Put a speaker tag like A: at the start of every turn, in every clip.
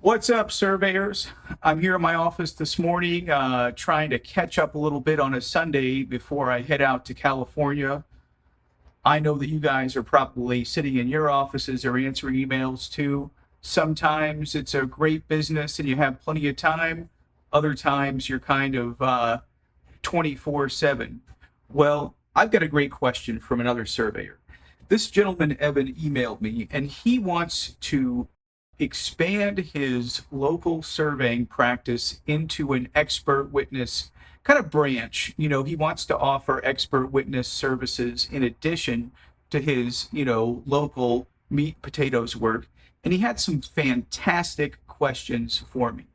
A: What's up, surveyors? I'm here in my office this morning trying to catch up a little bit on a Sunday before I head out to California. I know that you guys are probably sitting in your offices or answering emails too. Sometimes it's a great business and you have plenty of time. Other times you're kind of 24/7. Well, I've got a great question from another surveyor. This gentleman, Evan, emailed me and he wants to expand his local surveying practice into an expert witness kind of branch. He wants to offer expert witness services in addition to his, local meat potatoes work. And he had some fantastic questions for me.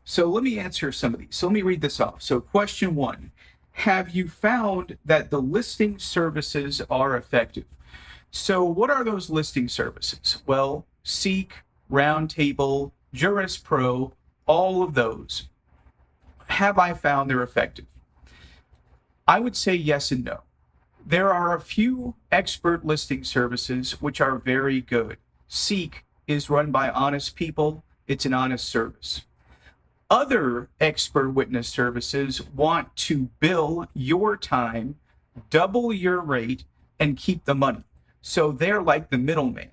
A: So let me answer some of these. So let me read this off. So question one, have you found that the listing services are effective? So what are those listing services? Well, Seek, Roundtable, Juris Pro, all of those. Have I found they're effective? I would say yes and no. There are a few expert listing services which are very good. Seek is run by honest people. It's an honest service. Other expert witness services want to bill your time, double your rate, and keep the money. So they're like the middleman.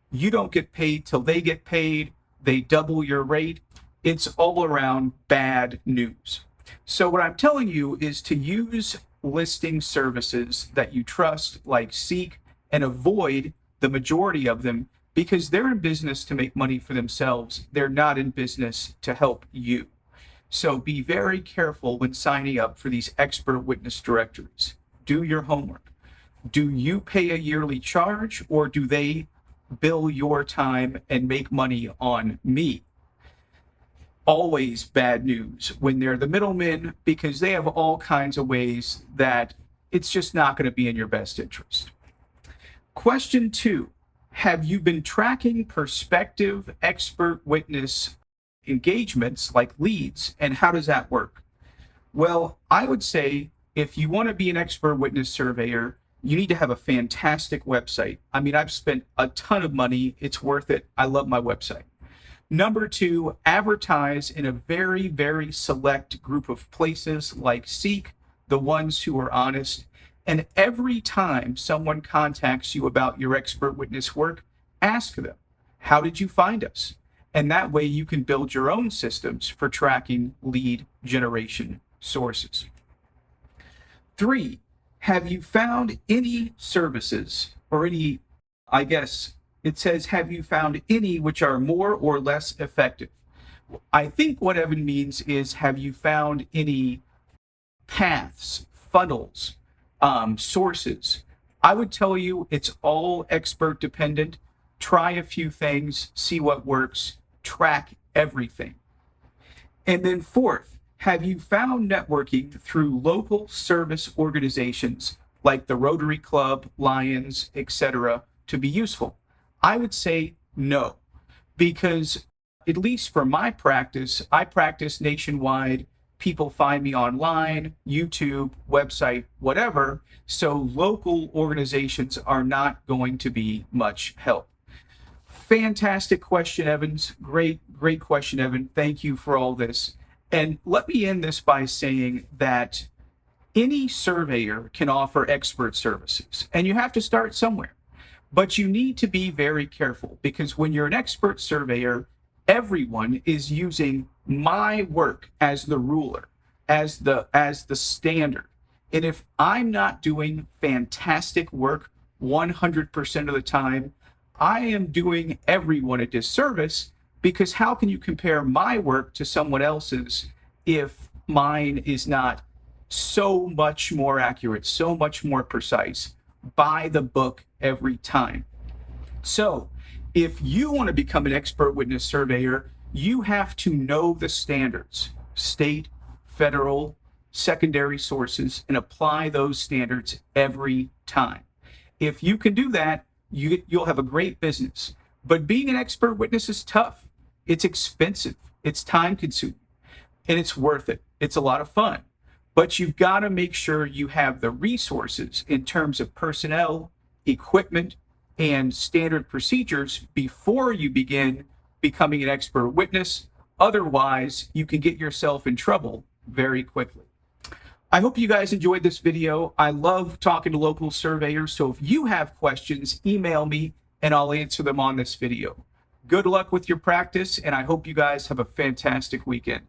A: You don't get paid till they get paid. They double your rate. It's all around bad news. So what I'm telling you is to use listing services that you trust, like Seek, and avoid the majority of them because they're in business to make money for themselves. They're not in business to help you. So be very careful when signing up for these expert witness directories. Do your homework. Do you pay a yearly charge or do they bill your time and make money on me? Always bad news when they're the middlemen because they have all kinds of ways that it's just not going to be in your best interest. Question two, have you been tracking prospective expert witness engagements like leads, and how does that work? Well, I would say if you want to be an expert witness surveyor, you need to have a fantastic website. I mean, I've spent a ton of money. It's worth it. I love my website. Number two, advertise in a very, very select group of places like Seek, the ones who are honest. And every time someone contacts you about your expert witness work, ask them, how did you find us? And that way you can build your own systems for tracking lead generation sources. Three, have you found any services or any, it says, have you found any which are more or less effective? I think what Evan means is, have you found any paths, funnels, sources? I would tell you it's all expert dependent. Try a few things, see what works, track everything. And then fourth, have you found networking through local service organizations like the Rotary Club, Lions, etc., to be useful? I would say no, because at least for my practice, I practice nationwide. People find me online, YouTube, website, whatever. So local organizations are not going to be much help. Fantastic question, Evans. Great question, Evan. Thank you for all this. And let me end this by saying that any surveyor can offer expert services, and you have to start somewhere. But you need to be very careful because when you're an expert surveyor, everyone is using my work as the ruler, as the standard. And if I'm not doing fantastic work 100% of the time, I am doing everyone a disservice, because how can you compare my work to someone else's if mine is not so much more accurate, so much more precise, by the book every time? So if you want to become an expert witness surveyor, you have to know the standards, state, federal, secondary sources, and apply those standards every time. If you can do that, you'll have a great business. But being an expert witness is tough. It's expensive. It's time consuming, and it's worth it. It's a lot of fun. But you've got to make sure you have the resources in terms of personnel, equipment, and standard procedures before you begin, becoming an expert witness. Otherwise, you can get yourself in trouble very quickly. I hope you guys enjoyed this video. I love talking to local surveyors, so if you have questions, email me and I'll answer them on this video. Good luck with your practice, and I hope you guys have a fantastic weekend.